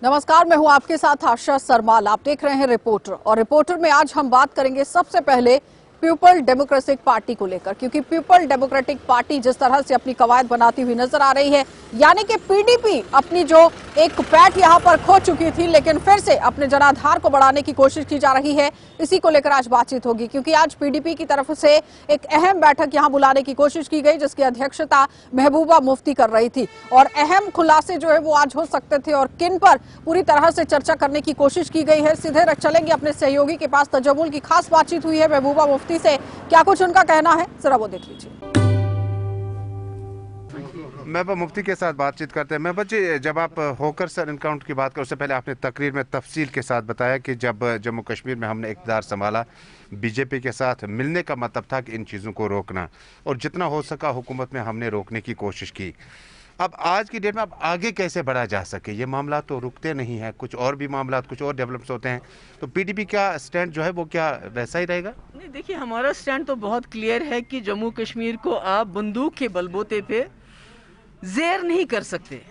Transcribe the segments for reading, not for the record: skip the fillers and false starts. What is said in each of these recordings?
नमस्कार, मैं हूं आपके साथ आशा सरमाल। आप देख रहे हैं रिपोर्टर, और रिपोर्टर में आज हम बात करेंगे सबसे पहले पीपल डेमोक्रेटिक पार्टी को लेकर, क्योंकि पीपल डेमोक्रेटिक पार्टी जिस तरह से अपनी कवायद बनाती हुई नजर आ रही है, यानी कि पीडीपी अपनी जो एक पैठ यहां पर खो चुकी थी, लेकिन फिर से अपने जनाधार को बढ़ाने की कोशिश की जा रही है। इसी को लेकर आज बातचीत होगी, क्योंकि आज पीडीपी की तरफ से एक अहम बैठक यहां बुलाने की कोशिश की गई, जिसकी अध्यक्षता महबूबा मुफ्ती कर रही थी, और अहम खुलासे जो है वो आज हो सकते थे, और किन पर पूरी तरह से चर्चा करने की कोशिश की गई है। सीधे चलेंगे अपने सहयोगी के पास। तजम्मुल की खास बातचीत हुई है महबूबा मुफ्ती से, क्या कुछ उनका कहना है, जरा वो देख लीजिए। महबूबा मुफ्ती के साथ बातचीत करते हैं। महबूबा जी, जब आप होकर सर इनकाउंटर की बात करें, उससे पहले आपने तकरीर में तफसील के साथ बताया कि जब जम्मू कश्मीर में हमने इक़्तिदार संभाला, बीजेपी के साथ मिलने का मतलब था कि इन चीज़ों को रोकना, और जितना हो सका हुकूमत में हमने रोकने की कोशिश की। अब आज की डेट में अब आगे कैसे बढ़ा जा सके? ये मामला तो रुकते नहीं है, कुछ और भी मामला, कुछ और डेवलप्स होते हैं, तो पीडीपी का स्टैंड जो है वो क्या वैसा ही रहेगा? नहीं, देखिए, हमारा स्टैंड तो बहुत क्लियर है कि जम्मू कश्मीर को आप बंदूक के बलबूते पे ज़ेर नहीं कर सकते।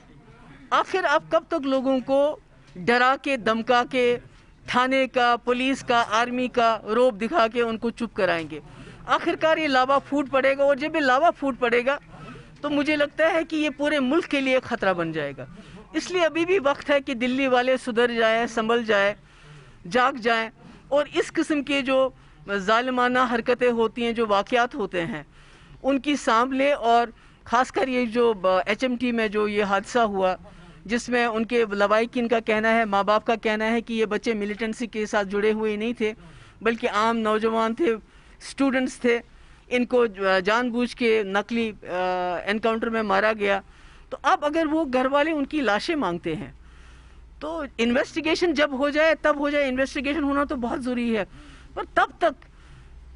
आखिर आप कब तक लोगों को डरा के, धमका के, थाने का, पुलिस का, आर्मी का रौब दिखा के उनको चुप कराएंगे? आखिरकार ये लावा फूट पड़ेगा, और जब ये लावा फूट पड़ेगा तो मुझे लगता है कि ये पूरे मुल्क के लिए खतरा बन जाएगा। इसलिए अभी भी वक्त है कि दिल्ली वाले सुधर जाएं, संभल जाएं, जाग जाएं, और इस किस्म के जो जालिमाना हरकतें होती हैं, जो वाक़यात होते हैं, उनकी सामले। और ख़ासकर ये जो HMT में जो ये हादसा हुआ, जिसमें उनके लवाहिकीन का कहना है, माँ बाप का कहना है कि ये बच्चे मिलिटेंसी के साथ जुड़े हुए नहीं थे, बल्कि आम नौजवान थे, स्टूडेंट्स थे, इनको जानबूझ के नकली एनकाउंटर में मारा गया। तो अब अगर वो घर वाले उनकी लाशें मांगते हैं, तो इन्वेस्टिगेशन जब हो जाए तब हो जाए। इन्वेस्टिगेशन होना तो बहुत ज़रूरी है, पर तब तक,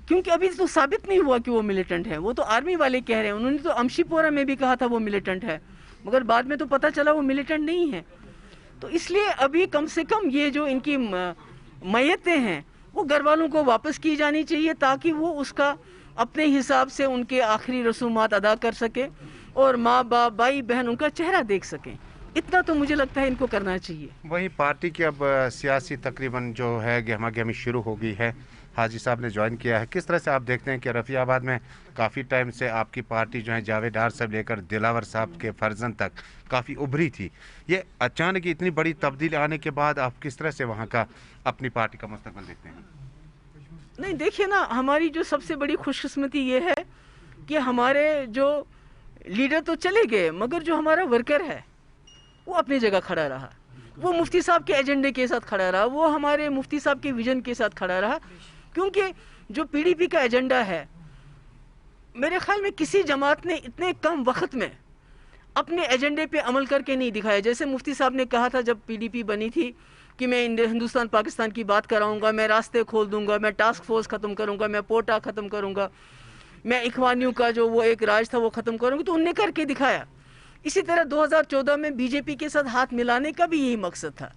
क्योंकि अभी तो साबित नहीं हुआ कि वो मिलिटेंट है। वो तो आर्मी वाले कह रहे हैं, उन्होंने तो अमशीपोरा में भी कहा था वो मिलिटेंट है, मगर बाद में तो पता चला वो मिलिटेंट नहीं है। तो इसलिए अभी कम से कम ये जो इनकी मैयतें हैं वो घर वालों को वापस की जानी चाहिए, ताकि वो उसका अपने हिसाब से उनके आखिरी रसूमात अदा कर सके, और माँ बाप, भाई बहन उनका चेहरा देख सकें। इतना तो मुझे लगता है इनको करना चाहिए। वहीं पार्टी की अब सियासी तकरीबन जो है गहमा गहमी शुरू हो गई है। हाजी साहब ने ज्वाइन किया है। किस तरह से आप देखते हैं कि रफियाबाद में काफ़ी टाइम से आपकी पार्टी जो है जावेद डार से लेकर दिलावर साहब के फर्जन तक काफ़ी उभरी थी, ये अचानक इतनी बड़ी तब्दीली आने के बाद आप किस तरह से वहाँ का अपनी पार्टी का मुस्तकबिल देखते हैं? नहीं, देखिए ना, हमारी जो सबसे बड़ी खुशकिस्मती ये है कि हमारे जो लीडर तो चले गए, मगर जो हमारा वर्कर है वो अपनी जगह खड़ा रहा। वो मुफ्ती साहब के एजेंडे के साथ खड़ा रहा, वो हमारे मुफ्ती साहब के विजन के साथ खड़ा रहा। क्योंकि जो पीडीपी का एजेंडा है, मेरे ख्याल में किसी जमात ने इतने कम वक्त में अपने एजेंडे पे अमल करके नहीं दिखाया। जैसे मुफ्ती साहब ने कहा था जब पीडीपी बनी थी कि मैं हिंदुस्तान पाकिस्तान की बात कराऊंगा, मैं रास्ते खोल दूंगा, मैं टास्क फोर्स ख़त्म करूंगा, मैं पोटा ख़त्म करूंगा, मैं इखवानियों का जो वो एक राज था वो ख़त्म करूंगा। तो उनने करके दिखाया। इसी तरह 2014 में बीजेपी के साथ हाथ मिलाने का भी यही मकसद था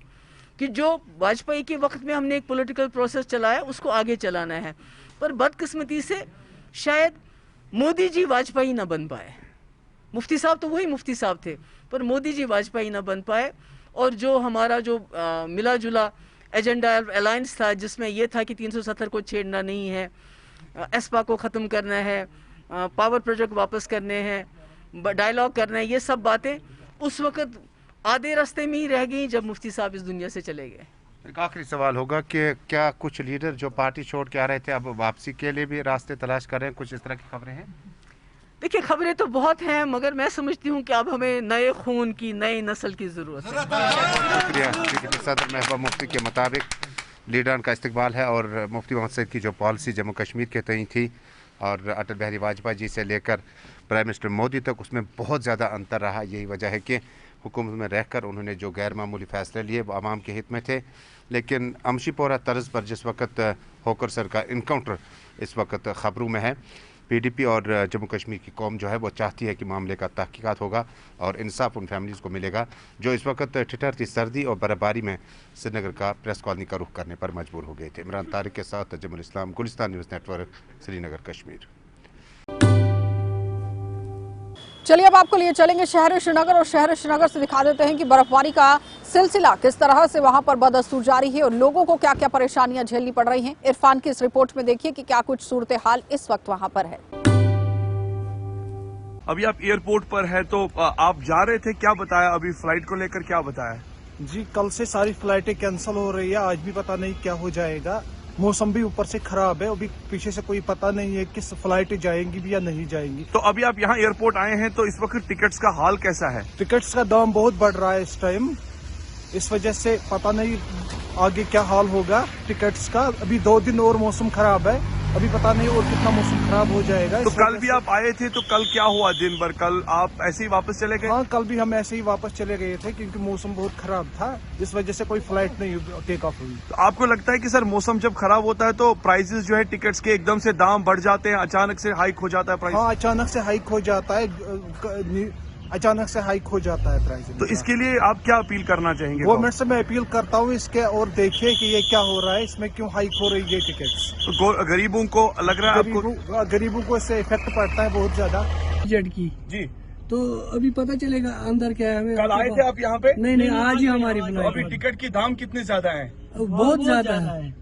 कि जो वाजपेयी के वक्त में हमने एक पॉलिटिकल प्रोसेस चलाया उसको आगे चलाना है। पर बदकिस्मती से शायद मोदी जी वाजपेयी ना बन पाए। मुफ्ती साहब तो वही मुफ्ती साहब थे, पर मोदी जी वाजपेयी ना बन पाए। और जो हमारा जो मिला जुला एजेंडा अलायंस था, जिसमें यह था कि 370 को छेड़ना नहीं है, एस्पा को ख़त्म करना है, पावर प्रोजेक्ट वापस करने हैं, डायलॉग करना है, ये सब बातें उस वक्त आधे रास्ते में ही रह गई जब मुफ्ती साहब इस दुनिया से चले गए। एक आखिरी सवाल होगा कि क्या कुछ लीडर जो पार्टी छोड़ के आ रहे थे अब वापसी के लिए भी रास्ते तलाश कर रहे हैं? कुछ इस तरह की खबरें हैं? देखिए, खबरें तो बहुत हैं, मगर मैं समझती हूँ कि अब हमें नए खून की, नई नस्ल की ज़रूरत है। शुक्रिया। पीडीपी सदर महबूबा मुफ्ती के मुताबिक लीडर का इस्तकबाल है, और मुफ्ती मोहम्मद सईद की जो पॉलिसी जम्मू कश्मीर के तय थी और अटल बिहारी वाजपेयी जी से लेकर प्राइम मिनिस्टर मोदी तक, उसमें बहुत ज़्यादा अंतर रहा। यही वजह है कि हुकूमत में रहकर उन्होंने जो गैर मामूली फ़ैसले लिए वो आवाम के हित में थे। लेकिन अमशीपोरा तर्ज पर जिस वक्त होकर सर का इनकाउंटर इस वक्त ख़बरों में है, पीडीपी और जम्मू कश्मीर की कौम जो है वो चाहती है कि मामले का तहकीकात होगा और इंसाफ उन फैमिलीज़ को मिलेगा जो इस वक्त ठिठुरती सर्दी और बर्फबारी में श्रीनगर का प्रेस कॉलोनी का रुख करने पर मजबूर हो गए थे। इमरान तारिक के साथ तजम्मुल इस्लाम, गुलिस्तान न्यूज़ नेटवर्क, श्रीनगर, कश्मीर। चलिए अब आपको लिए चलेंगे शहर श्रीनगर, और शहर श्रीनगर से दिखा देते हैं कि बर्फबारी का सिलसिला किस तरह से वहां पर बदस्तूर जारी है और लोगों को क्या क्या परेशानियां झेलनी पड़ रही हैं। इरफान की इस रिपोर्ट में देखिए कि क्या कुछ सूरत हाल इस वक्त वहां पर है। अभी आप एयरपोर्ट पर है तो आप जा रहे थे, क्या बताया अभी फ्लाइट को लेकर, क्या बताया? जी, कल से सारी फ्लाइटें कैंसिल हो रही है, आज भी पता नहीं क्या हो जाएगा। मौसम भी ऊपर से खराब है, अभी पीछे से कोई पता नहीं है किस फ्लाइटें जाएंगी भी या नहीं जाएंगी। तो अभी आप यहाँ एयरपोर्ट आए हैं तो इस वक्त टिकट्स का हाल कैसा है? टिकट्स का दाम बहुत बढ़ रहा है इस टाइम, इस वजह से पता नहीं आगे क्या हाल होगा टिकट्स का। अभी 2 दिन और मौसम खराब है, अभी पता नहीं और कितना मौसम खराब हो जाएगा। तो कल भी आप आए थे तो कल क्या हुआ दिन भर? कल आप ऐसे ही वापस चले गए? हाँ, कल भी हम ऐसे ही वापस चले गए थे क्योंकि मौसम बहुत खराब था, इस वजह से कोई फ्लाइट नहीं टेक ऑफ हुई। तो आपको लगता है कि सर मौसम जब खराब होता है तो प्राइसेस जो है टिकट्स के एकदम से दाम बढ़ जाते हैं, अचानक से हाइक हो जाता है प्राइस? हाँ, अचानक से हाइक हो जाता है, अचानक से हाइक हो जाता है प्राइस। तो इसके लिए आप क्या अपील करना चाहेंगे? गवर्नमेंट से मैं अपील करता हूँ इसके, और देखिए कि ये क्या हो रहा है, इसमें क्यों हाइक हो रही है टिकट्स। तो गरीबों को लग रहा है आपको? गरीबों को इससे इफेक्ट पड़ता है बहुत ज्यादा। जेड की जी, तो अभी पता चलेगा अंदर क्या है। हमें कल आए थे आप यहाँ पे? नहीं, आज ही हमारी तो फ्लाइट अभी टिकट की दाम कितने ज्यादा है? बहुत ज्यादा है।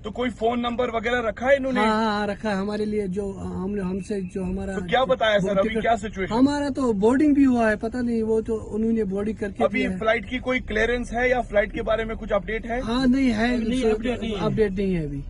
तो कोई फोन नंबर वगैरह रखा है इन्होंने? हाँ, रखा है हमारे लिए, जो हमसे जो हमारा। तो क्या बताया सर, अभी क्या सिचुएशन? हमारा तो बोर्डिंग भी हुआ है, पता नहीं वो तो उन्होंने बोर्डिंग करके अभी फ्लाइट की कोई क्लियरेंस है या फ्लाइट के बारे में कुछ अपडेट है? हाँ, नहीं है, अपडेट नहीं है अभी।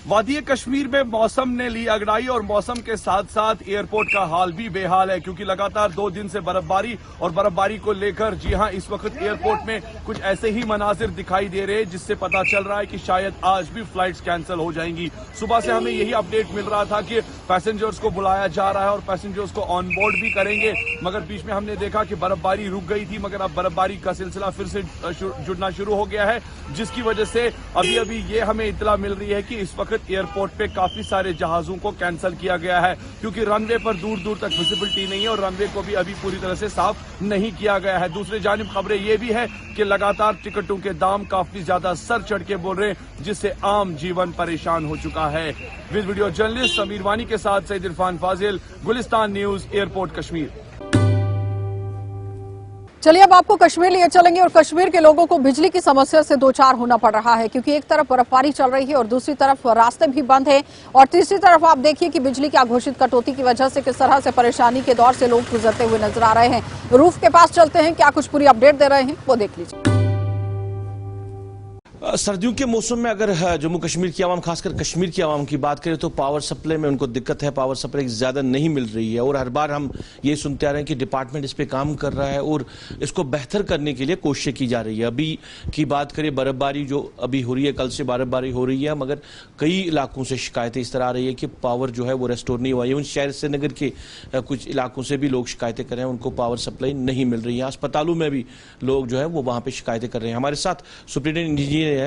वादी कश्मीर में मौसम ने ली अंगड़ाई और मौसम के साथ साथ एयरपोर्ट का हाल भी बेहाल है, क्योंकि लगातार 2 दिन से बर्फबारी और बर्फबारी को लेकर जी हां इस वक्त एयरपोर्ट में कुछ ऐसे ही मनाजिर दिखाई दे रहे हैं जिससे पता चल रहा है कि शायद आज भी फ्लाइट्स कैंसिल हो जाएंगी। सुबह से हमें यही अपडेट मिल रहा था कि पैसेंजर्स को बुलाया जा रहा है और पैसेंजर्स को ऑन बोर्ड भी करेंगे, मगर बीच में हमने देखा कि बर्फबारी रुक गई थी, मगर अब बर्फबारी का सिलसिला फिर से जुड़ना शुरू हो गया है, जिसकी वजह से अभी ये हमें इत्तला मिल रही है कि इस वक्त एयरपोर्ट पे काफी सारे जहाजों को कैंसिल किया गया है, क्योंकि रनवे पर दूर दूर तक विजिबिलिटी नहीं है और रनवे को भी अभी पूरी तरह से साफ नहीं किया गया है। दूसरी जानिब खबरें ये भी है कि लगातार टिकटों के दाम काफी ज्यादा सर चढ़ के बोल रहे हैं, जिससे आम जीवन परेशान हो चुका है। विद वीडियो जर्नलिस्ट समीर वानी के साथ सईद इरफान फाजिल, गुलिस्तान न्यूज, एयरपोर्ट कश्मीर। चलिए अब आपको कश्मीर लिए चलेंगे, और कश्मीर के लोगों को बिजली की समस्या से दो चार होना पड़ रहा है, क्योंकि एक तरफ बर्फबारी चल रही है और दूसरी तरफ रास्ते भी बंद हैं, और तीसरी तरफ आप देखिए कि बिजली की अघोषित कटौती की वजह से किस तरह से परेशानी के दौर से लोग गुजरते हुए नजर आ रहे हैं। रूफ के पास चलते हैं, क्या कुछ पूरी अपडेट दे रहे हैं वो देख लीजिए। सर्दियों के मौसम में अगर जम्मू कश्मीर की आवाम, खासकर कश्मीर की आवाम की बात करें तो पावर सप्लाई में उनको दिक्कत है, पावर सप्लाई ज़्यादा नहीं मिल रही है, और हर बार हम ये सुनते आ रहे हैं कि डिपार्टमेंट इस पे काम कर रहा है और इसको बेहतर करने के लिए कोशिशें की जा रही है। अभी की बात करें बर्फबारी जो अभी हो रही है, कल से बर्फबारी हो रही है, मगर कई इलाकों से शिकायतें इस तरह आ रही है कि पावर जो है वो रेस्टोर नहीं हुआ है। उन शहर श्रीनगर के कुछ इलाकों से भी लोग शिकायतें कर रहे हैं, उनको पावर सप्लाई नहीं मिल रही है। अस्पतालों में भी लोग जो है वो वहाँ पर शिकायतें कर रहे हैं। हमारे साथ सुप्रिंटेंडेंट इंजीनियर है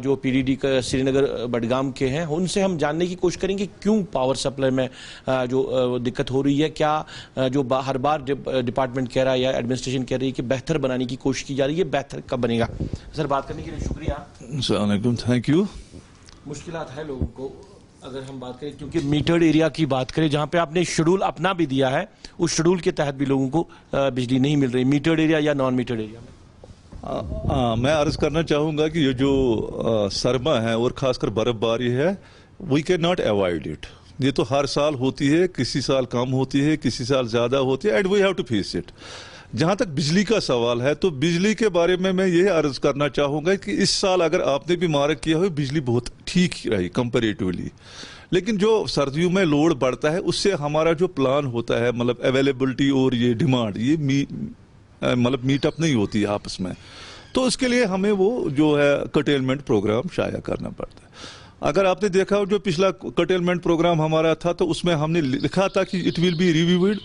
जो पीडीडी का श्रीनगर बडगाम के हैं, उनसे हम जानने की कोशिश करेंगे क्यों पावर सप्लाई में जो दिक्कत हो रही है, क्या जो हर बार डिपार्टमेंट कह रहा है या एडमिनिस्ट्रेशन कह रही है कि बेहतर बनाने की कोशिश की जा रही है, बेहतर कब बनेगा? सर, बात करने के लिए शुक्रिया। Thank you. मुश्किलात है लोगों को, अगर हम बात करें, क्योंकि मीटर्ड एरिया की बात करें जहां पे आपने शेड्यूल अपना भी दिया है, उस शेड्यूल के तहत भी लोगों को बिजली नहीं मिल रही, मीटर्ड एरिया या नॉन मीटर्ड एरिया में। मैं अर्ज करना चाहूँगा कि ये जो सरमा है और खासकर बर्फबारी है, we can not avoid it. ये तो हर साल होती है, किसी साल कम होती है, किसी साल ज़्यादा होती है, and we have to face it. जहाँ तक बिजली का सवाल है, तो बिजली के बारे में मैं ये अर्ज करना चाहूँगा कि इस साल अगर आपने भी मार्क किया हो, बिजली बहुत ठीक रही कंपेरेटिवली, लेकिन जो सर्दियों में लोड बढ़ता है उससे हमारा जो प्लान होता है, मतलब अवेलेबिलिटी और ये डिमांड, ये मतलब मीटअप नहीं होती है आपस में, तो उसके लिए हमें वो जो है कटेलमेंट प्रोग्राम शाया करना पड़ता है। अगर आपने देखा जो पिछला कटेलमेंट प्रोग्राम हमारा था, तो उसमें हमने लिखा था कि it will be reviewed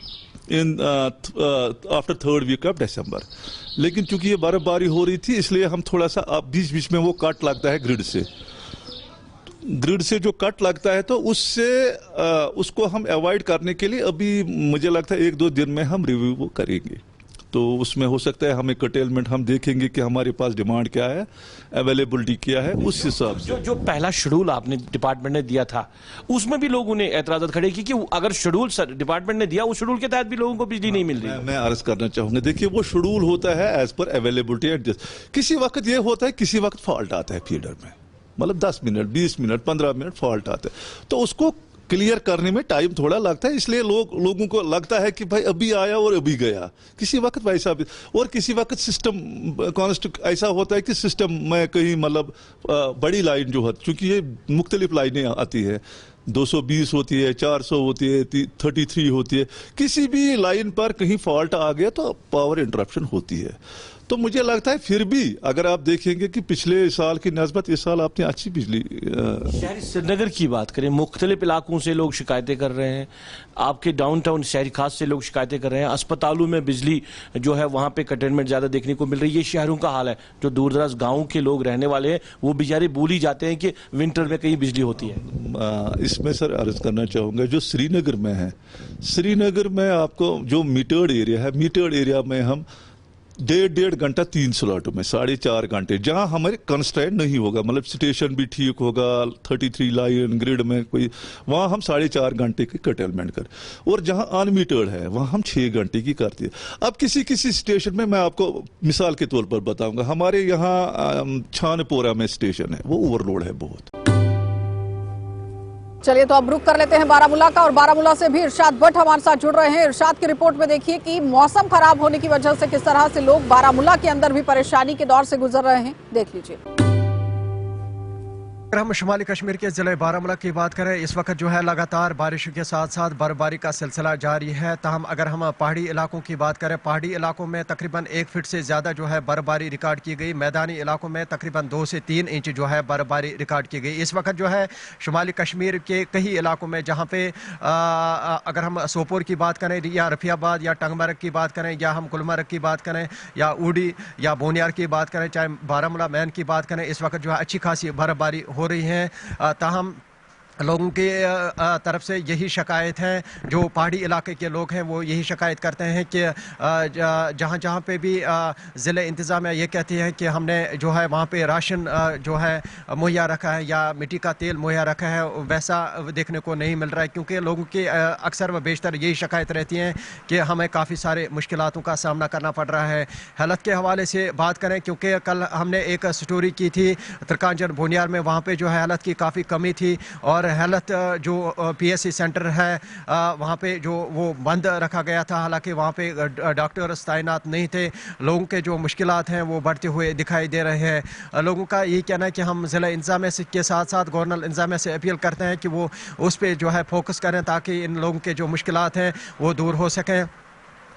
in after 3rd week of December, लेकिन चूंकि ये बर्फबारी हो रही थी इसलिए हम थोड़ा सा बीच बीच में वो कट लगता है ग्रिड से जो कट लगता है, तो उससे उसको हम अवॉइड करने के लिए अभी मुझे लगता है 1-2 दिन में हम रिव्यू करेंगे। तो उसमें हो सकता है हमें कटेलमेंट, हम देखेंगे कि हमारे पास डिमांड क्या है, अवेलेबिलिटी क्या है, उस हिसाब से। जो पहला शेड्यूल आपने डिपार्टमेंट ने दिया था उसमें भी लोगों ने एतराज़ात खड़े की कि अगर शेड्यूल डिपार्टमेंट ने दिया उस शेड्यूल के तहत भी लोगों को बिजली नहीं मिल रही। मैं अर्ज करना चाहूंगा, देखिए वो शेड्यूल होता है एज पर अवेलेबिलिटी एडजस्ट। किसी वक्त ये होता है, किसी वक्त फॉल्ट आता है फीडर में, मतलब 10 मिनट 20 मिनट 15 मिनट फॉल्ट आता है, तो उसको क्लियर करने में टाइम थोड़ा लगता है। इसलिए लोगों को लगता है कि भाई अभी आया और अभी गया। किसी वक्त वैसा भी, और किसी वक्त सिस्टम कॉन्स्ट ऐसा होता है कि सिस्टम में कहीं मतलब बड़ी लाइन जो है, चूंकि ये मुख्तलिफ लाइनें आती है, 220 होती है, 400 होती है, 33 होती है, किसी भी लाइन पर कहीं फॉल्ट आ गया तो पावर इंटरप्शन होती है। तो मुझे लगता है फिर भी अगर आप देखेंगे कि पिछले साल की नस्बत इस साल आपने अच्छी बिजली। शहरी श्रीनगर की बात करें, मुख्तलिफ इलाकों से लोग शिकायतें कर रहे हैं, आपके डाउनटाउन शहरी खास से लोग शिकायतें कर रहे हैं, अस्पतालों में बिजली जो है वहाँ पे कंटेनमेंट ज़्यादा देखने को मिल रही है। ये शहरों का हाल है। जो दूर दराज गाँव के लोग रहने वाले हैं वो बेचारे भूल ही जाते हैं कि विंटर में कहीं बिजली होती है। इसमें सर अर्ज करना चाहूँगा, जो श्रीनगर में है, श्रीनगर में आपको जो मीटर्ड एरिया है, मीटर्ड एरिया में हम 1.5 घंटा 3 स्लॉटों में 4.5 घंटे, जहां हमारे कंस्ट्रेंट नहीं होगा, मतलब स्टेशन भी ठीक होगा, 33 लाइन ग्रिड में कोई, वहां हम 4.5 घंटे की कटेलमेंट कर, और जहां अनमीटर्ड है वहां हम 6 घंटे की करते हैं। अब किसी किसी स्टेशन में मैं आपको मिसाल के तौर पर बताऊंगा, हमारे यहाँ छानपोरा में स्टेशन है, वो ओवरलोड है बहुत। चलिए तो अब रुक कर लेते हैं बारामूला का, और बारामूला से भी इरशाद भट्ट हमारे साथ जुड़ रहे हैं। इरशाद की रिपोर्ट में देखिए कि मौसम खराब होने की वजह से किस तरह से लोग बारामूला के अंदर भी परेशानी के दौर से गुजर रहे हैं, देख लीजिए। अगर हम शुमाली कश्मीर के ज़िले बारामूला की बात करें, इस वक्त जो है लगातार बारिशों के साथ साथ बर्फबारी का सिलसिला जारी है। ताहम अगर हम पहाड़ी इलाकों की बात करें, पहाड़ी इलाकों में तकरीबन 1 फीट से ज़्यादा जो है बर्फबारी रिकॉर्ड की गई। मैदानी इलाकों में तकरीबन 2 से 3 इंच जो है बर्फबारी रिकॉर्ड की गई। इस वक्त जो है शुमाली कश्मीर के कई इलाकों में, जहाँ पे अगर हम सोपोर की बात करें या रफियाबाद या टंगमरग की बात करें, या हम गुलमर्ग की बात करें, या ऊडी या बोनियार की बात करें, चाहे बारामूला मैन की बात करें, इस वक्त जो है अच्छी खासी बर्फबारी हो रही है। ताहम लोगों के तरफ से यही शिकायत है, जो पहाड़ी इलाके के लोग हैं वो यही शिकायत करते हैं कि जहाँ जहाँ पे भी ज़िले इंतज़ामिया ये कहती हैं कि हमने जो है वहाँ पे राशन जो है मुहैया रखा है या मिट्टी का तेल मुहैया रखा है, वैसा देखने को नहीं मिल रहा है। क्योंकि लोगों की अक्सर व बेशतर यही शिकायत रहती हैं कि हमें काफ़ी सारे मुश्किलातों का सामना करना पड़ रहा है। हेल्थ के हवाले से बात करें, क्योंकि कल हमने एक स्टोरी की थी तरकांजन बोनियार में, वहाँ पर जो है हेल्थ की काफ़ी कमी थी, और हेल्थ जो पीएससी सेंटर है वहाँ पे जो वो बंद रखा गया था। हालांकि वहाँ पे डॉक्टर्स तैनात नहीं थे। लोगों के जो मुश्किलात हैं वो बढ़ते हुए दिखाई दे रहे हैं। लोगों का यही कहना है कि हम ज़िला इंतज़ामिया के साथ साथ गवर्नर इंतज़ामिया से अपील करते हैं कि वो उस पर जो है फोकस करें, ताकि इन लोगों के जो मुश्किलात हैं वो दूर हो सकें।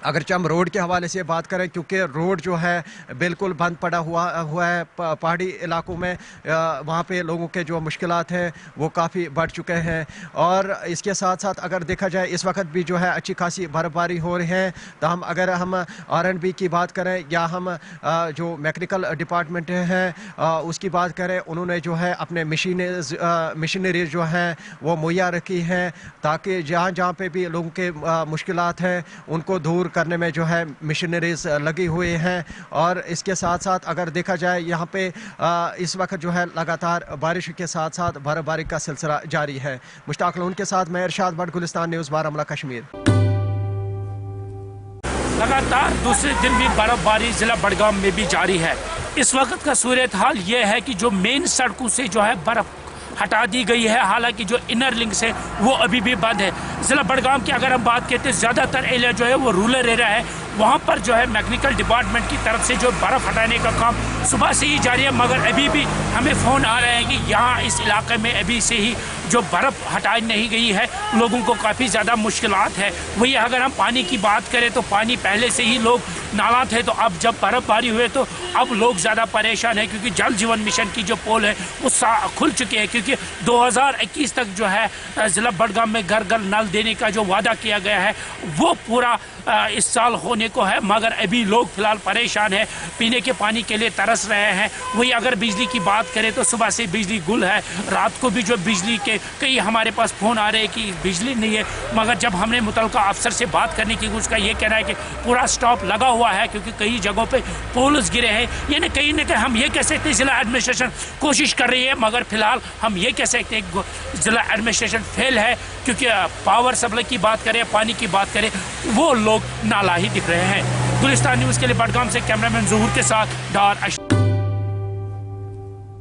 अगर हम रोड के हवाले से बात करें, क्योंकि रोड जो है बिल्कुल बंद पड़ा हुआ है पहाड़ी इलाकों में, वहाँ पे लोगों के जो मुश्किलात हैं वो काफ़ी बढ़ चुके हैं। और इसके साथ साथ अगर देखा जाए, इस वक्त भी जो है अच्छी खासी बर्फबारी हो रही है। तो अगर हम R&B की बात करें, या हम जो मैकेनिकल डिपार्टमेंट है उसकी बात करें, उन्होंने जो है अपने मशीनरी जो हैं वो मुहैया रखी हैं, ताकि जहाँ जहाँ पे भी लोगों के मुश्किलात हैं उनको दूर करने में जो है मशीनरीज लगी हुई हैं। और इसके साथ साथ अगर देखा जाए, यहाँ पे इस वक्त जो है लगातार बारिश के साथ साथ बर्फबारी का सिलसिला जारी है। मुश्ताक लोन के साथ मैं इरशाद भट्ट, गुलिस्तान न्यूज़, बारामूला कश्मीर। लगातार दूसरे दिन भी बर्फबारी जिला बडगाम में भी जारी है। इस वक्त का सूरत हाल ये है कि जो मेन सड़कों से जो है बर्फ हटा दी गई है, हालांकि जो इनर लिंक्स है वो अभी भी बंद है। जिला बडगाम की अगर हम बात करते हैं, ज़्यादातर एरिया जो है वो रूरल एरिया है, वहाँ पर जो है मैकेनिकल डिपार्टमेंट की तरफ से जो बर्फ़ हटाने का काम सुबह से ही जारी है, मगर अभी भी हमें फ़ोन आ रहे हैं कि यहाँ इस इलाके में अभी से ही जो बर्फ़ हटाई नहीं गई है, लोगों को काफ़ी ज़्यादा मुश्किलात है। वही अगर हम पानी की बात करें तो पानी पहले से ही लोग नाला थे, तो अब जब बर्फबारी हुए तो अब लोग ज़्यादा परेशान हैं, क्योंकि जल जीवन मिशन की जो पोल है वो खुल चुके हैं। क्योंकि 2021 तक जो है ज़िला बडगाम में घर घर नल देने का जो वादा किया गया है वो पूरा इस साल होने को है, मगर अभी लोग फिलहाल परेशान हैं, पीने के पानी के लिए तरस रहे हैं। वही अगर बिजली की बात करें तो सुबह से बिजली गुल है, रात को भी जो बिजली के कई हमारे पास फ़ोन आ रहे हैं कि बिजली नहीं है, मगर जब हमने मुतलका अफसर से बात करने की, उसका ये कहना है कि पूरा स्टॉप लगा हुआ है क्योंकि कई जगहों पे पोल्स गिरे हैं। यानी कहीं ना कहीं हम ये कह सकते हैं जिला एडमिनिस्ट्रेशन कोशिश कर रही है, मगर फिलहाल हम ये कह सकते हैं जिला एडमिनिस्ट्रेशन फेल है, क्योंकि पावर सप्लाई की बात करें, पानी की बात करें, वो लोग नालाही दिख रहे हैं। गुलिस्तान न्यूज़ के लिए बडगाम से कैमरामैन ज़हूर के साथ डार।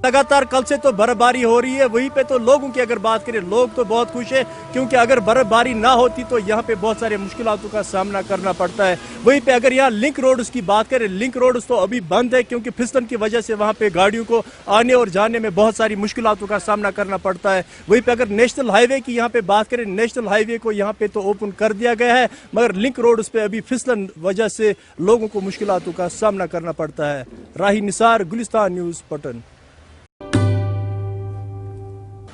लगातार कल से तो बर्फबारी हो रही है, वहीं पे तो लोगों की अगर बात करें, लोग तो बहुत खुश है क्योंकि अगर बर्फबारी ना होती तो यहाँ पे बहुत सारे मुश्किलातों का सामना करना पड़ता है। वहीं पे अगर यहाँ लिंक रोड्स की बात करें, लिंक रोड्स तो अभी बंद है क्योंकि फिसलन की वजह से वहाँ पे गाड़ियों को आने और जाने में बहुत सारी मुश्किलातों का सामना करना पड़ता है। वहीं पे अगर नेशनल हाईवे की यहाँ पे बात करें, नेशनल हाईवे को यहाँ पे तो ओपन कर दिया गया है, मगर लिंक रोड्स पे अभी फिसलन वजह से लोगों को मुश्किलातों का सामना करना पड़ता है। राही निसार, गुलिस्तान न्यूज़, पटन।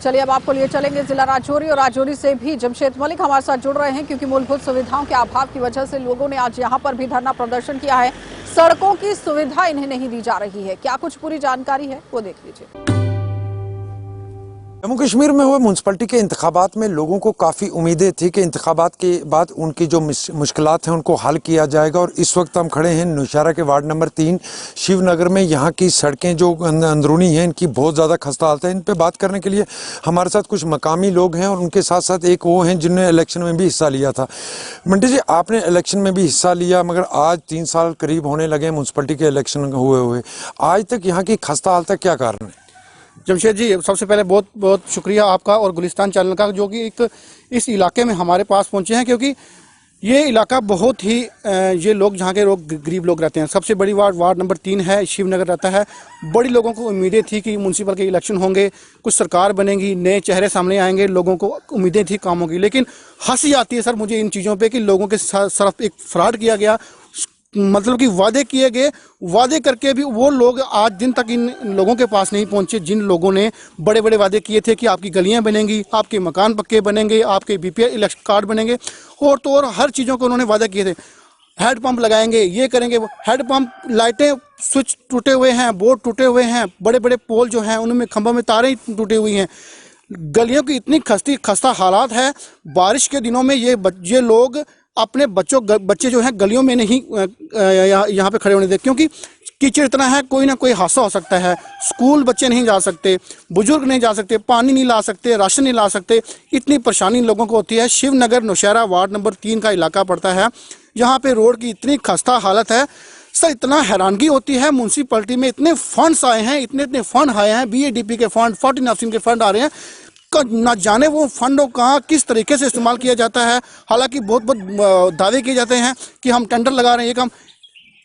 चलिए अब आपको लिए चलेंगे जिला राजौरी, और राजौरी से भी जमशेद मलिक हमारे साथ जुड़ रहे हैं क्योंकि मूलभूत सुविधाओं के अभाव की वजह से लोगों ने आज यहां पर भी धरना प्रदर्शन किया है। सड़कों की सुविधा इन्हें नहीं दी जा रही है, क्या कुछ पूरी जानकारी है वो देख लीजिए। जम्मू कश्मीर में हुए म्यूनसिपलिटी के इंतखाबात में लोगों को काफ़ी उम्मीदें थी कि इंतखाबात के बाद उनकी जो मुश्किलात हैं उनको हल किया जाएगा। और इस वक्त हम खड़े हैं नौशहरा के वार्ड नंबर 3 शिवनगर में। यहाँ की सड़कें जो अंदरूनी हैं इनकी बहुत ज़्यादा खस्ता हालत है। इन पे बात करने के लिए हमारे साथ कुछ मकामी लोग हैं और उनके साथ साथ एक वो हैं जिन्होंने इलेक्शन में भी हिस्सा लिया था। मंटी जी, आपने इलेक्शन में भी हिस्सा लिया, मगर आज 3 साल करीब होने लगे म्यूनसिपलिटी के इलेक्शन हुए आज तक यहाँ की खस्ता हालत क्या कारण है? जमशेद जी, सबसे पहले बहुत बहुत शुक्रिया आपका और गुलिस्तान चैनल का जो कि एक इस इलाके में हमारे पास पहुंचे हैं, क्योंकि ये इलाका बहुत ही ये लोग जहाँ के लोग गरीब लोग रहते हैं। सबसे बड़ी वार्ड नंबर 3 है, शिवनगर रहता है। बड़ी लोगों को उम्मीदें थी कि म्यूनसिपल के इलेक्शन होंगे, कुछ सरकार बनेगी, नए चेहरे सामने आएंगे, लोगों को उम्मीदें थी कामों की। लेकिन हंसी आती है सर मुझे इन चीज़ों पर कि लोगों के साथ एक फ्रॉड किया गया। मतलब कि वादे किए गए, वादे करके भी वो लोग आज दिन तक इन लोगों के पास नहीं पहुंचे जिन लोगों ने बड़े बड़े वादे किए थे कि आपकी गलियां बनेंगी, आपके मकान पक्के बनेंगे, आपके बीपीएल इलेक्शन कार्ड बनेंगे, और तो और हर चीज़ों को उन्होंने वादा किए थे। हेड पंप लगाएंगे, ये करेंगे, हेड पंप, लाइटें, स्विच टूटे हुए हैं, बोर्ड टूटे हुए हैं, बड़े बड़े पोल जो हैं उनमें खंभों में तारें टूटी हुई हैं। गलियों की इतनी खस्ता हालात है। बारिश के दिनों में ये लोग अपने बच्चे जो हैं गलियों में नहीं यहाँ पे खड़े होने देते, क्योंकि कीचड़ इतना है, कोई ना कोई हादसा हो सकता है। स्कूल बच्चे नहीं जा सकते, बुजुर्ग नहीं जा सकते, पानी नहीं ला सकते, राशन नहीं ला सकते। इतनी परेशानी लोगों को होती है। शिवनगर नौशहरा वार्ड नंबर 3 का इलाका पड़ता है। यहाँ पे रोड की इतनी खस्ता हालत है सर, इतना हैरानगी होती है। म्यूनसिपलिटी में इतने फंड्स आए हैं, इतने फंड आए हैं, BADP के फंड, 14 हाउसिंग के फंड आ रहे हैं, ना जाने वो फंडों का किस तरीके से इस्तेमाल किया जाता है। हालांकि बहुत दावे किए जाते हैं कि हम टेंडर लगा रहे हैं, ये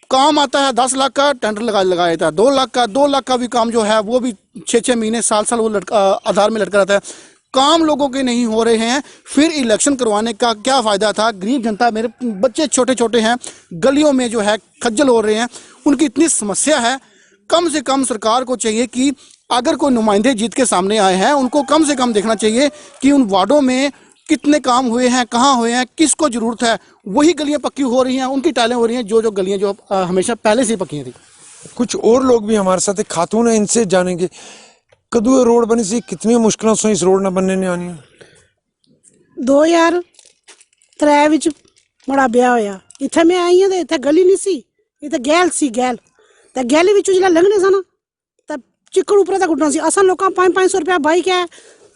काम आता है 10 लाख का टेंडर लगाया जाता है, 2 लाख का भी काम जो है वो भी 6-6 महीने साल वो आधार में लटका रहता है। काम लोगों के नहीं हो रहे हैं, फिर इलेक्शन करवाने का क्या फ़ायदा था। गरीब जनता, मेरे बच्चे छोटे छोटे हैं, गलियों में जो है खज्जल हो रहे हैं, उनकी इतनी समस्या है। कम से कम सरकार को चाहिए कि अगर कोई नुमाइंदे जीत के सामने आए हैं उनको कम से कम देखना चाहिए कि उन वार्डों में कितने काम हुए हैं, कहाँ हुए हैं, किसको ज़रूरत है। वही गलियां पक्की हो रही हैं, उनकी टाइलें हो रही हैं जो गलियां जो हमेशा पहले से पक्की थी। कुछ और लोग भी हमारे साथ, एक खातून है, इनसे जानेंगे कदू रोड बनी सी, कितनी मुश्किलों से इस रोड न बनने ने आनी। 2003 विच बड़ा ब्याह होया, इत्थे मैं आई हां ते इत्थे गली नहीं सी, इत्थे गैल सी, ते गैल विचों जिला लंघने सा ना ते चिक्कड़ ऊपर तक उठना सी। असां लोकां 500-500 रुपया बाइक है,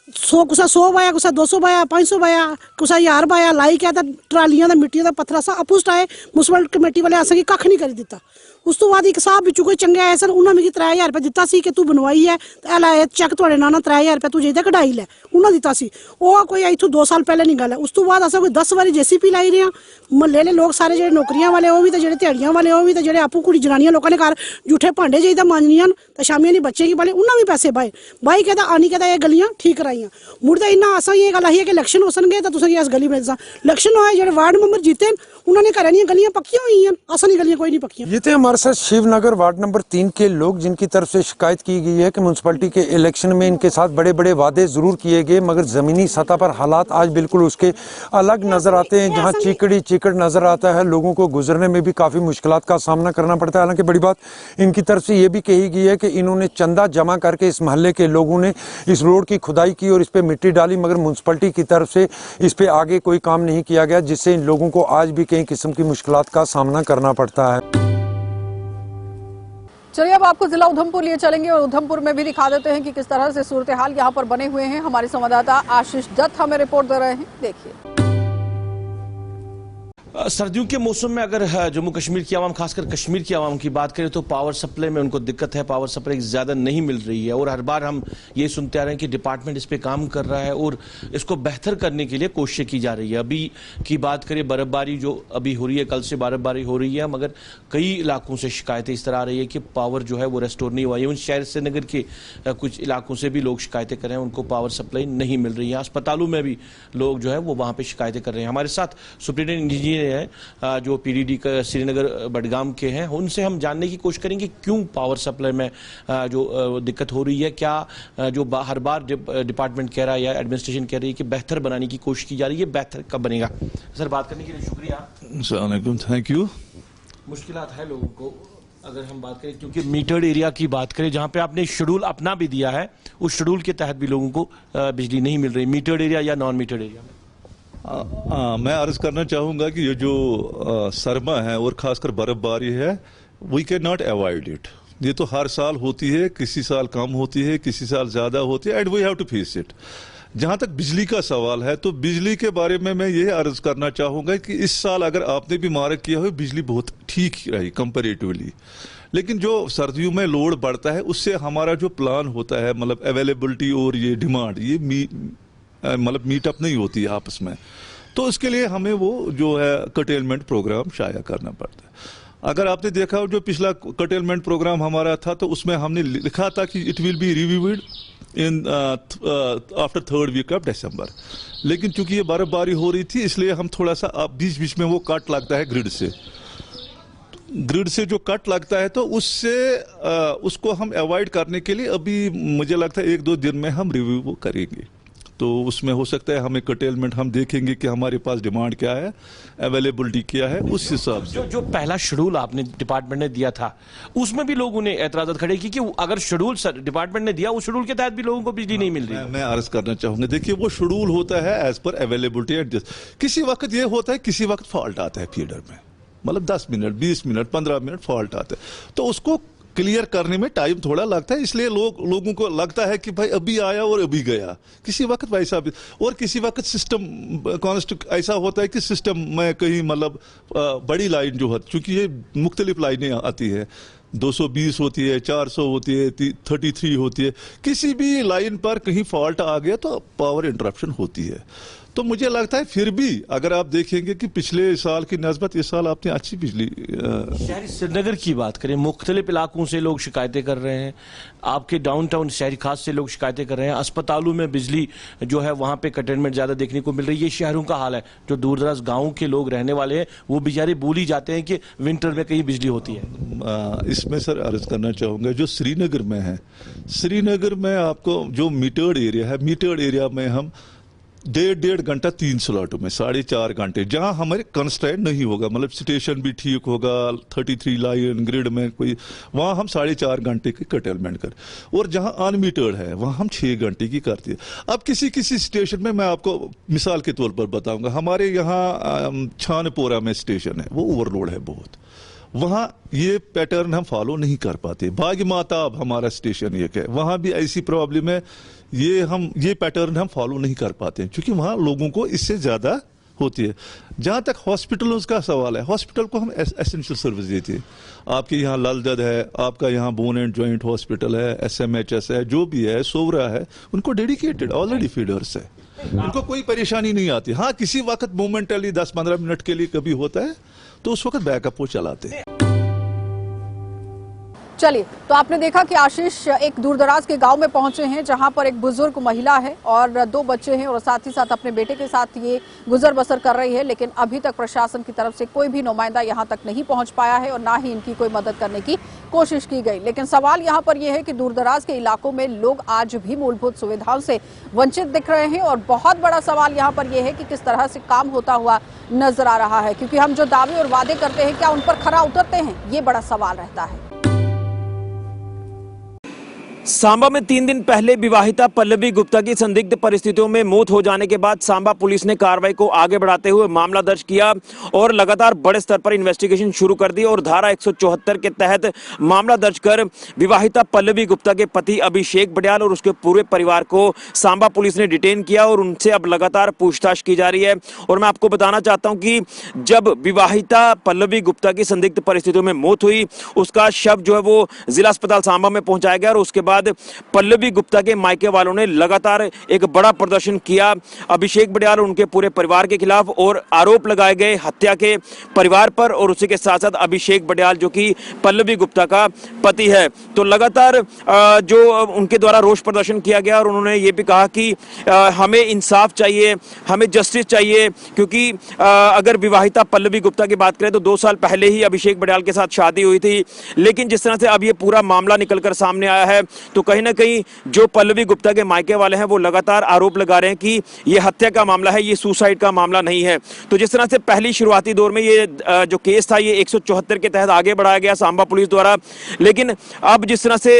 100 बाया, कुछ 200 बाया, 500 बाया, कुछ 1000 बाया लाई क्या ट्रालियां मिट्टियां दा पत्थर असां अपोस्ट आए। म्यूनसिपल कमेटी वाले असें कख नहीं करी दिता। उस तो बाद एक साहब बिचू कोई चंगे आए सर, उन्होंने मिगी 3000 रुपया दिता सी कि तू बनवाई है, लै चैक तुहाडे नाम 3000 रुपया तू जेदा कढाई लै, उन्होंने दिता सी। वो कोई इत्थों 2 साल पहले नहीं गल है। उस तो बाद असें कोई 10 बारी JCP लाई रहे हैं। महल्ले लोग सारे जेह्ड़े नौकरियां वाले वो भी ते जेह्ड़े ध्याड़ियां वाले वो भी ते जेह्ड़े आपूं कुड़ी जनानियां लोकां ने घर जूठे भांडे जाइदा मांजनियां ते शामी आह्ली बच्चें गी पाले, उन्होंने भी पैसे पाए। बाई कहता आनी कहता ये गलियां ठीक कराइयां। मुड़ ते इन्ना असां ये गल आई है कि इलेक्शन होसनगे ते तुसें अस गली बनाई इलेक्शन होए, जेह्ड़े वार्ड मेंबर जीते उन्होंने घरै दियां गलियां पक्कियां होई हैं, असां दी गलियां कोई नहीं पक्कियां। ये तो हमारे दरअसल शिवनगर वार्ड नंबर 3 के लोग जिनकी तरफ से शिकायत की गई है कि म्युनिसिपैलिटी के इलेक्शन में इनके साथ बड़े बड़े वादे जरूर किए गए, मगर जमीनी सतह पर हालात आज बिल्कुल उसके अलग नजर आते हैं। जहां चीकड़ नजर आता है, लोगों को गुजरने में भी काफी मुश्किलात का सामना करना पड़ता है। हालांकि बड़ी बात इनकी तरफ से ये भी कही गई है कि इन्होंने चंदा जमा करके इस मोहल्ले के लोगों ने इस रोड की खुदाई की और इस पे मिट्टी डाली, मगर म्युनिसिपैलिटी की तरफ से इस पे आगे कोई काम नहीं किया गया, जिससे इन लोगों को आज भी कई किस्म की मुश्किलात का सामना करना पड़ता है। चलिए अब आपको जिला उधमपुर लिए चलेंगे और उधमपुर में भी दिखा देते हैं कि किस तरह से सूरत हाल यहाँ पर बने हुए हैं। हमारे संवाददाता आशीष दत्त हमें रिपोर्ट दे रहे हैं, देखिए। सर्दियों के मौसम में अगर जम्मू कश्मीर की आवाम, खासकर कश्मीर की आवाम की बात करें तो पावर सप्लाई में उनको दिक्कत है, पावर सप्लाई ज़्यादा नहीं मिल रही है और हर बार हम ये सुनते आ रहे हैं कि डिपार्टमेंट इस पे काम कर रहा है और इसको बेहतर करने के लिए कोशिशें की जा रही है। अभी की बात करें बर्फबारी जो अभी हो रही है, कल से बर्फबारी हो रही है, मगर कई इलाकों से शिकायतें इस तरह आ रही है कि पावर जो है वो रेस्टोर नहीं हुआ है। शहर श्रीनगर के कुछ इलाकों से भी लोग शिकायतें कर रहे हैं, उनको पावर सप्लाई नहीं मिल रही है। अस्पतालों में भी लोग जो है वो वहाँ पर शिकायतें कर रहे हैं। हमारे साथ सुप्रिंटेंडेंट इंजीनियर है जो पीडीडी का श्रीनगर बडगाम के हैं, उनसे हम जानने की कोशिश करेंगे क्यों पावर सप्लाई में जो दिक्कत हो रही है, क्या जो हर बार डिपार्टमेंट कह रहा है या एडमिनिस्ट्रेशन कह रही है कि बेहतर बनाने की कोशिश की जा रही है, बेहतर कब बनेगा? सर, बात करने के लिए शुक्रिया। Thank you. मुश्किलात है लोगों को अगर हम बात करें, क्योंकि मीटर्ड एरिया की बात करें जहां पे आपने शेड्यूल अपना भी दिया है, उस शेड्यूल के तहत भी लोगों को बिजली नहीं मिल रही, मीटर्ड एरिया या नॉन मीटर्ड एरिया में। मैं अर्ज करना चाहूँगा कि ये जो सरमा है और खासकर बर्फबारी है, we can not avoid it. ये तो हर साल होती है, किसी साल कम होती है, किसी साल ज़्यादा होती है, and we have to face it. जहाँ तक बिजली का सवाल है तो बिजली के बारे में मैं ये अर्ज करना चाहूँगा कि इस साल अगर आपने भी मार्क किया हो, बिजली बहुत ठीक रही कंपेरेटिवली, लेकिन जो सर्दियों में लोड बढ़ता है उससे हमारा जो प्लान होता है, मतलब अवेलेबिलिटी और ये डिमांड, ये मतलब मीटअप नहीं होती है आपस में, तो उसके लिए हमें वो जो है कटेलमेंट प्रोग्राम शाया करना पड़ता है। अगर आपने देखा जो पिछला कटेलमेंट प्रोग्राम हमारा था तो उसमें हमने लिखा था कि it will be reviewed in after 3rd week of December, लेकिन चूंकि ये बर्फबारी हो रही थी इसलिए हम थोड़ा सा बीच बीच में वो कट लगता है ग्रिड से जो कट लगता है तो उससे उसको हम अवॉइड करने के लिए अभी मुझे लगता है 1-2 दिन में हम रिव्यू करेंगे। तो उसमें हो सकता है हमें कटेलमेंट, हम देखेंगे कि हमारे पास डिमांड क्या है, अवेलेबिलिटी क्या है, उस हिसाब से। जो पहला शेड्यूल आपने डिपार्टमेंट ने दिया था उसमें भी लोगों ने एतराज़ात खड़े की कि अगर शेड्यूल डिपार्टमेंट ने दिया, उस शेड्यूल के तहत भी लोगों को बिजली नहीं मिल रही। मैं अर्ज करना चाहूंगा, देखिए वो शेड्यूल होता है एज पर अवेलेबिलिटी एडजस्ट। किसी वक्त ये होता है, किसी वक्त फॉल्ट आता है फीडर में, मतलब 10 मिनट 20 मिनट 15 मिनट फॉल्ट आता है, तो उसको क्लियर करने में टाइम थोड़ा लगता है, इसलिए लोगों को लगता है कि भाई अभी आया और अभी गया। किसी वक्त वैसा भी, और किसी वक्त सिस्टम ऐसा होता है कि सिस्टम में कहीं मतलब बड़ी लाइन जो है, चूंकि ये मुख्तलिफ लाइनें आती है, 220 होती है, 400 होती है, 33 होती है, किसी भी लाइन पर कहीं फॉल्ट आ गया तो पावर इंटरप्शन होती है। तो मुझे लगता है फिर भी अगर आप देखेंगे कि पिछले साल की नस्बत इस साल आपने अच्छी बिजली। शहरी श्रीनगर की बात करें, मुख्तलिफ इलाकों से लोग शिकायतें कर रहे हैं, आपके डाउनटाउन शहरी खास से लोग शिकायतें कर रहे हैं, अस्पतालों में बिजली जो है वहाँ पे कंटेनमेंट ज़्यादा देखने को मिल रही है। ये शहरों का हाल है, जो दूर दराज गाँव के लोग रहने वाले हैं वो बेचारे भूल ही जाते हैं कि विंटर में कहीं बिजली होती है। इसमें सर अर्ज करना चाहूँगा, जो श्रीनगर में है, श्रीनगर में आपको जो मीटर्ड एरिया है, मीटर्ड एरिया में हम 1.5 घंटा 3 स्लॉटों में 4.5 घंटे, जहां हमारे कंस्ट्रेंट नहीं होगा, मतलब स्टेशन भी ठीक होगा, 33 लाइन ग्रिड में कोई, वहां हम 4.5 घंटे की कटेलमेंट कर, और जहां अनमीटर्ड है वहां हम 6 घंटे की करते हैं। अब किसी स्टेशन में मैं आपको मिसाल के तौर पर बताऊंगा, हमारे यहाँ छानपोरा में स्टेशन है, वो ओवरलोड है बहुत, वहां ये पैटर्न हम फॉलो नहीं कर पाते। बाग माताब हमारा स्टेशन एक है, वहां भी ऐसी प्रॉब्लम है, ये पैटर्न हम फॉलो नहीं कर पाते हैं, क्योंकि वहां लोगों को इससे ज्यादा होती है। जहां तक हॉस्पिटलों का सवाल है, हॉस्पिटल को हम एसेंशियल सर्विस देते हैं। आपके यहाँ लालदद है, आपका यहाँ बोन एंड जॉइंट हॉस्पिटल है, SMHS है, जो भी है, सोवरा है, उनको डेडिकेटेड ऑलरेडी फीडर्स है, उनको कोई परेशानी नहीं आती। हाँ, किसी वक्त मोमेंटली 10-15 मिनट के लिए कभी होता है तो उस वक्त बैकअप वो चलाते हैं। चलिए, तो आपने देखा कि आशीष एक दूरदराज के गांव में पहुंचे हैं जहां पर एक बुजुर्ग महिला है और 2 बच्चे हैं और साथ ही साथ अपने बेटे के साथ ये गुजर बसर कर रही है, लेकिन अभी तक प्रशासन की तरफ से कोई भी नुमाइंदा यहां तक नहीं पहुंच पाया है और ना ही इनकी कोई मदद करने की कोशिश की गई। लेकिन सवाल यहां पर यह है कि दूरदराज के इलाकों में लोग आज भी मूलभूत सुविधाओं से वंचित दिख रहे हैं और बहुत बड़ा सवाल यहां पर यह है कि किस तरह से काम होता हुआ नजर आ रहा है, क्योंकि हम जो दावे और वादे करते हैं क्या उन पर खरा उतरते हैं, ये बड़ा सवाल रहता है। सांबा में 3 दिन पहले विवाहिता पल्लवी गुप्ता की संदिग्ध परिस्थितियों में मौत हो जाने के बाद सांबा पुलिस ने कार्रवाई को आगे बढ़ाते हुए मामला दर्ज किया और लगातार बड़े स्तर पर इन्वेस्टिगेशन शुरू कर दी और धारा 174 के तहत मामला दर्ज कर विवाहिता पल्लवी गुप्ता के पति अभिषेक बड़ियाल और उसके पूरे परिवार को सांबा पुलिस ने डिटेन किया और उनसे अब लगातार पूछताछ की जा रही है। और मैं आपको बताना चाहता हूं कि जब विवाहिता पल्लवी गुप्ता की संदिग्ध परिस्थितियों में मौत हुई, उसका शव जो है वो जिला अस्पताल सांबा में पहुंचाया गया और उसके बाद पल्लवी गुप्ता के मायके वालों ने लगातार एक बड़ा प्रदर्शन किया अभिषेक बड़ियाल और उनके पूरे परिवार के खिलाफ और आरोप लगाए गए हत्या के परिवार पर और उसी के साथ साथ अभिषेक बड़ियाल जो कि पल्लवी गुप्ता का पति है। तो लगातार जो उनके द्वारा रोष प्रदर्शन किया गया और उन्होंने ये भी कहा कि हमें इंसाफ चाहिए, हमें जस्टिस चाहिए, क्योंकि अगर विवाहिता पल्लवी गुप्ता की बात करें तो 2 साल पहले ही अभिषेक बड़ियाल के साथ शादी हुई थी, लेकिन जिस तरह से अब ये पूरा मामला निकलकर सामने आया है तो कहीं ना कहीं जो पल्लवी गुप्ता के मायके वाले हैं वो लगातार आरोप लगा रहे हैं कि ये हत्या का मामला है, ये सुसाइड का मामला नहीं है। तो जिस तरह से पहली शुरुआती दौर में ये जो केस था ये 174 के तहत आगे बढ़ाया गया सांबा पुलिस द्वारा, लेकिन अब जिस तरह से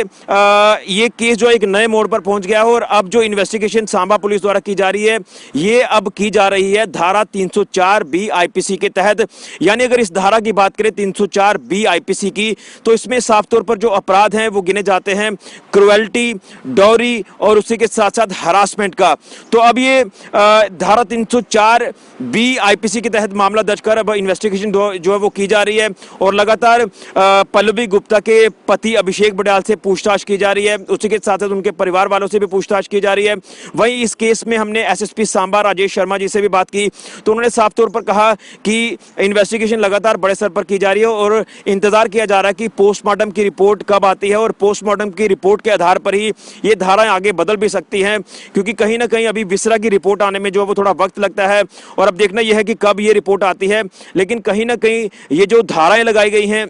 ये केस जो एक नए मोड़ पर पहुंच गया है और अब जो इन्वेस्टिगेशन सांबा पुलिस द्वारा की जा रही है ये अब की जा रही है धारा 304B IPC के तहत। यानी अगर इस धारा की बात करें 304B IPC की, तो इसमें साफ तौर पर जो अपराध हैं वो गिने जाते हैं क्रुएल्टी, डॉरी और उसी के साथ साथ हरासमेंट का। तो अब ये धारा 304B IPC के तहत मामला दर्ज कर अब इन्वेस्टिगेशन जो है वो की जा रही है और लगातार पल्लवी गुप्ता के पति अभिषेक बड़ियाल से पूछताछ की जा रही है, उसी के साथ साथ उनके परिवार वालों से भी पूछताछ की जा रही है। वहीं इस केस में हमने SSP सांबा राजेश शर्मा जी से भी बात की तो उन्होंने साफ तौर पर कहा कि इन्वेस्टिगेशन लगातार बड़े स्तर पर की जा रही है और इंतजार किया जा रहा है कि पोस्टमार्टम की रिपोर्ट कब आती है और पोस्टमार्टम की रिपोर्ट के आधार पर ही ये धाराएं आगे बदल भी सकती हैं, क्योंकि कहीं ना कहीं अभी विसरा की रिपोर्ट आने में जो है वो थोड़ा वक्त लगता है और अब देखना यह है कि कब ये रिपोर्ट आती है। लेकिन कहीं ना कहीं ये जो धाराएं लगाई गई हैं,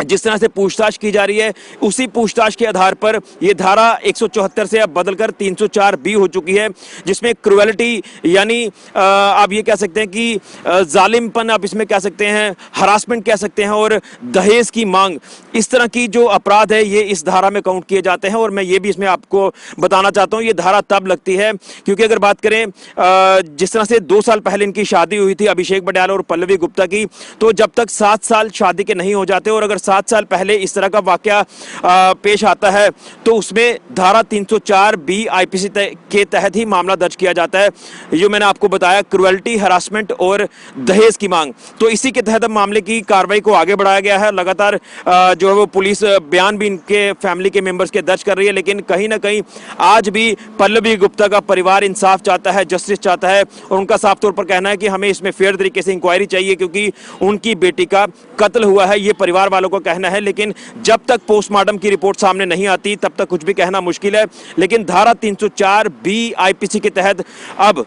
जिस तरह से पूछताछ की जा रही है, उसी पूछताछ के आधार पर यह धारा 174 से अब बदलकर 304B हो चुकी है, जिसमें क्रुएलिटी यानी आप ये कह सकते हैं कि जालिमपन आप इसमें कह सकते हैं, हरासमेंट कह सकते हैं और दहेज की मांग, इस तरह की जो अपराध है ये इस धारा में काउंट किए जाते हैं। और मैं ये भी इसमें आपको बताना चाहता हूँ ये धारा तब लगती है क्योंकि अगर बात करें जिस तरह से 2 साल पहले इनकी शादी हुई थी अभिषेक बड़ियाल और पल्लवी गुप्ता की, तो जब तक 7 साल शादी के नहीं हो जाते और अगर 7 साल पहले इस तरह का वाकया पेश आता है तो उसमें धारा 304B IPC के तहत ही मामला दर्ज किया जाता है, जो मैंने आपको बताया क्रुएल्टी, हरासमेंट और दहेज की मांग। तो इसी के तहत मामले की कार्रवाई को आगे बढ़ाया गया है। लगातार जो है वो पुलिस बयान भी इनके फैमिली के मेंबर्स के दर्ज कर रही है, लेकिन कहीं ना कहीं आज भी पल्लवी गुप्ता का परिवार इंसाफ चाहता है, जस्टिस चाहता है और उनका साफ तौर पर कहना है कि हमें इसमें फेयर तरीके से इंक्वायरी चाहिए क्योंकि उनकी बेटी का कत्ल हुआ है, ये परिवार वालों का कहना है। लेकिन जब तक पोस्टमार्टम की रिपोर्ट सामने नहीं आती तब तक कुछ भी कहना मुश्किल है। लेकिन धारा 304B IPC के तहत अब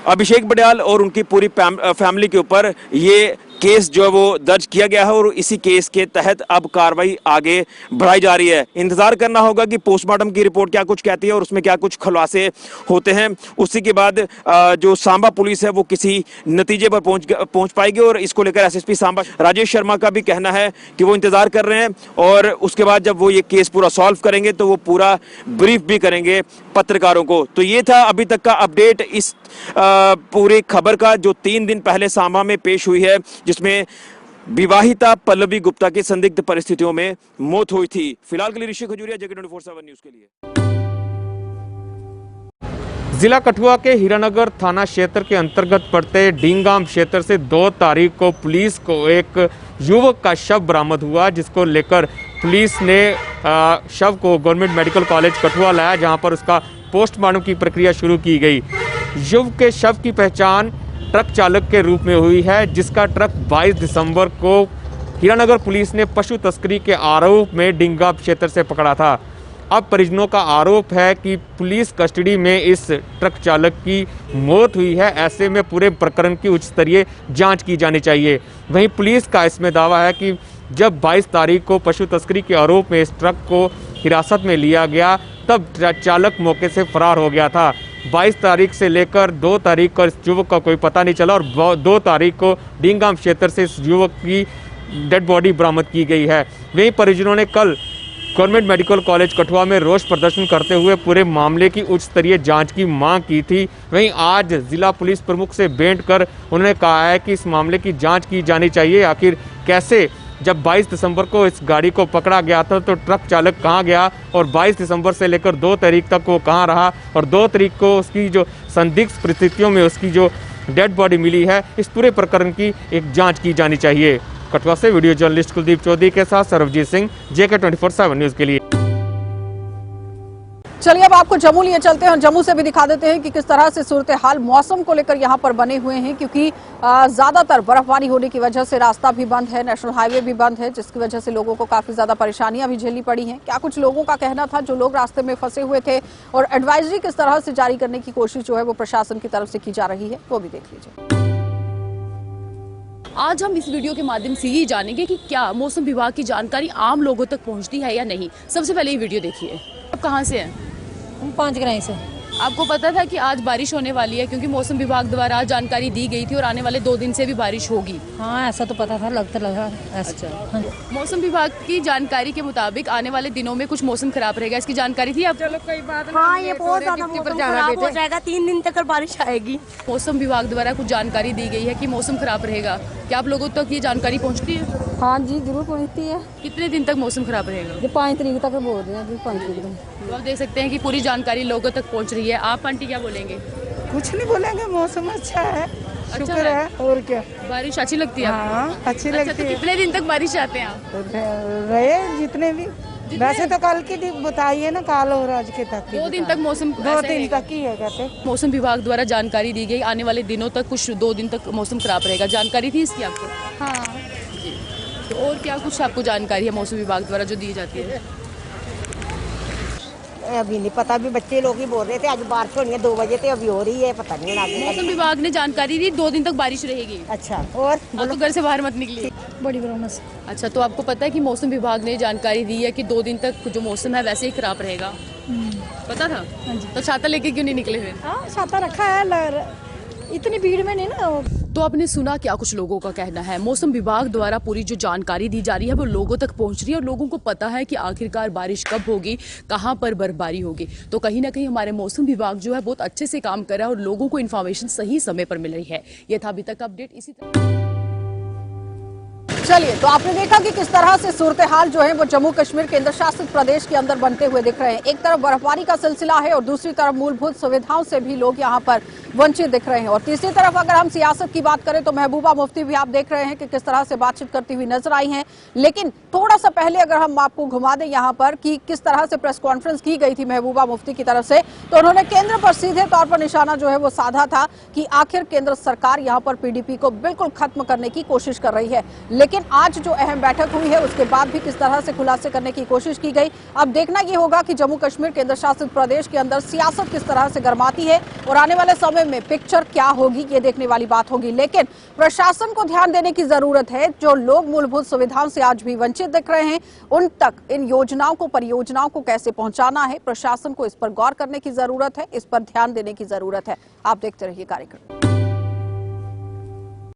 अभिषेक बड़ियाल और उनकी पूरी फैमिली के ऊपर ये केस जो है वो दर्ज किया गया है और इसी केस के तहत अब कार्रवाई आगे बढ़ाई जा रही है। इंतजार करना होगा कि पोस्टमार्टम की रिपोर्ट क्या कुछ कहती है और उसमें क्या कुछ खुलासे होते हैं। उसी के बाद जो सांबा पुलिस है वो किसी नतीजे पर पहुंच पाएगी और इसको लेकर SSP सांबा राजेश शर्मा का भी कहना है कि वो इंतजार कर रहे हैं और उसके बाद जब वो ये केस पूरा सॉल्व करेंगे तो वो पूरा ब्रीफ भी करेंगे पत्रकारों को। तो ये था अभी तक का अपडेट इस पूरी खबर का जो 3 दिन पहले सांबा में पेश हुई है, जिसमें विवाहिता पल्लवी गुप्ता की संदिग्ध परिस्थितियों में मौत हुई थी। फिलहाल के लिए ऋषि खजूरिया, जगत 24/7 न्यूज के लिए। जिला कठुआ के हीरानगर थाना क्षेत्र के अंतर्गत पड़ते डींगाम क्षेत्र से 2 तारीख को पुलिस को एक युवक का शव बरामद हुआ, जिसको लेकर पुलिस ने शव को गवर्नमेंट मेडिकल कॉलेज कठुआ लाया, जहां पर उसका पोस्टमार्टम की प्रक्रिया शुरू की गई। युवक के शव की पहचान ट्रक चालक के रूप में हुई है, जिसका ट्रक 22 दिसंबर को हीरानगर पुलिस ने पशु तस्करी के आरोप में डिंगाम क्षेत्र से पकड़ा था। अब परिजनों का आरोप है कि पुलिस कस्टडी में इस ट्रक चालक की मौत हुई है। ऐसे में पूरे प्रकरण की उच्च स्तरीय जांच की जानी चाहिए। वहीं पुलिस का इसमें दावा है कि जब 22 तारीख को पशु तस्करी के आरोप में इस ट्रक को हिरासत में लिया गया तब चालक मौके से फरार हो गया था। 22 तारीख से लेकर 2 तारीख को इस युवक का कोई पता नहीं चला और 2 तारीख को डिंगाम क्षेत्र से इस युवक की डेड बॉडी बरामद की गई है। वहीं परिजनों ने कल गवर्नमेंट मेडिकल कॉलेज कठुआ में रोष प्रदर्शन करते हुए पूरे मामले की उच्च स्तरीय जांच की मांग की थी। वहीं आज जिला पुलिस प्रमुख से भेंट कर उन्होंने कहा है कि इस मामले की जांच की जानी चाहिए। आखिर कैसे जब 22 दिसंबर को इस गाड़ी को पकड़ा गया था तो ट्रक चालक कहां गया और 22 दिसंबर से लेकर 2 तारीख तक वो कहां रहा और 2 तारीख को उसकी जो संदिग्ध परिस्थितियों में उसकी जो डेड बॉडी मिली है, इस पूरे प्रकरण की एक जाँच की जानी चाहिए। कठुआ से वीडियो जर्नलिस्ट कुलदीप चौधरी के साथ सरबजीत सिंह, JK 24/7 न्यूज के लिए। चलिए अब आपको जम्मू लिए चलते हैं और जम्मू से भी दिखा देते हैं कि किस तरह से सूरत हाल मौसम को लेकर यहाँ पर बने हुए हैं, क्योंकि ज्यादातर बर्फबारी होने की वजह से रास्ता भी बंद है, नेशनल हाईवे भी बंद है, जिसकी वजह से लोगों को काफी ज्यादा परेशानियां भी झेलनी पड़ी हैं। क्या कुछ लोगों का कहना था जो लोग रास्ते में फंसे हुए थे और एडवाइजरी किस तरह से जारी करने की कोशिश जो है वो प्रशासन की तरफ से की जा रही है, वो भी देख लीजिए। आज हम इस वीडियो के माध्यम से ये जानेंगे कि क्या मौसम विभाग की जानकारी आम लोगों तक पहुंचती है या नहीं। सबसे पहले ये वीडियो देखिए। आप कहां से हैं? हम 5 ग्राम से। आपको पता था कि आज बारिश होने वाली है, क्योंकि मौसम विभाग द्वारा आज जानकारी दी गई थी और आने वाले 2 दिन से भी बारिश होगी? हाँ, ऐसा तो पता था, लगता लगा ऐसा। अच्छा। हाँ। मौसम विभाग की जानकारी के मुताबिक आने वाले दिनों में कुछ मौसम खराब रहेगा, इसकी जानकारी थी आपको? चलो कोई बात नहीं। हाँ, ये बहुत ज्यादा मौसम खराब हो जाएगा, 3 दिन तक बारिश आएगी। मौसम विभाग द्वारा कुछ जानकारी दी गई है कि मौसम खराब रहेगा, क्या आप लोगों तक ये जानकारी पहुँचती है? हाँ जी, जरूर पहुँचती है। कितने दिन तक मौसम खराब रहेगा? 5 तारीख तक बोल रहे हैं, 5 तारीख तक। तो आप देख सकते हैं कि पूरी जानकारी लोगों तक पहुंच रही है। आप आंटी क्या बोलेंगे? कुछ नहीं बोलेंगे, मौसम अच्छा है, अच्छा शुक्र है। और क्या, बारिश अच्छी लगती है? हाँ, अच्छी लगती है। कितने दिन तक बारिश आते हैं आप? रहे जितने भी, वैसे तो कल की बताइए ना, कल और आज के तक 2 दिन तक मौसम 2 दिन तक ही है कहते। मौसम विभाग द्वारा जानकारी दी गई आने वाले दिनों तक कुछ 2 दिन तक मौसम खराब रहेगा। जानकारी थी इसकी आपको? हाँ। तो और क्या कुछ आपको जानकारी है मौसम विभाग द्वारा जो दी जाती है? अभी नहीं पता, भी बच्चे लोग ही बोल रहे थे आज बारिश होनी है 2 बजे, तो अभी हो रही है, पता नहीं आगे। मौसम विभाग ने जानकारी दी 2 दिन तक बारिश रहेगी। अच्छा, और तो घर से बाहर मत निकलिए। बड़ी प्रॉब्लम। अच्छा, तो आपको पता है कि मौसम विभाग ने जानकारी दी है कि 2 दिन तक जो मौसम है वैसे ही खराब रहेगा? पता था? हाँ जी। तो छाता लेके क्यों नहीं निकले फिर? हाँ, छाता रखा है, इतनी भीड़ में नहीं ना। तो आपने सुना क्या कुछ लोगों का कहना है। मौसम विभाग द्वारा पूरी जो जानकारी दी जा रही है वो लोगों तक पहुंच रही है और लोगों को पता है कि आखिरकार बारिश कब होगी, कहां पर बर्फबारी होगी। तो कहीं ना कहीं हमारे मौसम विभाग जो है बहुत अच्छे से काम कर रहा है और लोगों को इन्फॉर्मेशन सही समय पर मिल रही है। यह था अभी तक का अपडेट। इसी तरह चलिए, तो आपने देखा कि किस तरह से सूरत हाल जो है वो जम्मू कश्मीर केंद्र शासित प्रदेश के अंदर बनते हुए दिख रहे हैं। एक तरफ बर्फबारी का सिलसिला है और दूसरी तरफ मूलभूत सुविधाओं से भी लोग यहाँ पर वंचित दिख रहे हैं। और तीसरी तरफ अगर हम सियासत की बात करें तो महबूबा मुफ्ती भी आप देख रहे हैं कि किस तरह से बातचीत करती हुई नजर आई हैं। लेकिन थोड़ा सा पहले अगर हम आपको घुमा दें यहाँ पर कि किस तरह से प्रेस कॉन्फ्रेंस की गई थी महबूबा मुफ्ती की तरफ से, तो उन्होंने केंद्र पर सीधे तौर पर निशाना जो है वो साधा था कि आखिर केंद्र सरकार यहाँ पर PDP को बिल्कुल खत्म करने की कोशिश कर रही है। लेकिन आज जो अहम बैठक हुई है उसके बाद भी किस तरह से खुलासे करने की कोशिश की गई। अब देखना ये होगा कि जम्मू कश्मीर केंद्र शासित प्रदेश के अंदर सियासत किस तरह से गरमाती है और आने वाले समय में पिक्चर क्या होगी, ये देखने वाली बात होगी। लेकिन प्रशासन को ध्यान देने की जरूरत है। जो लोग मूलभूत सुविधाओं से आज भी वंचित दिख रहे हैं, उन तक इन योजनाओं को, परियोजनाओं को कैसे पहुंचाना है, प्रशासन को इस पर गौर करने की जरूरत है, इस पर ध्यान देने की जरूरत है। आप देखते रहिए कार्यक्रम।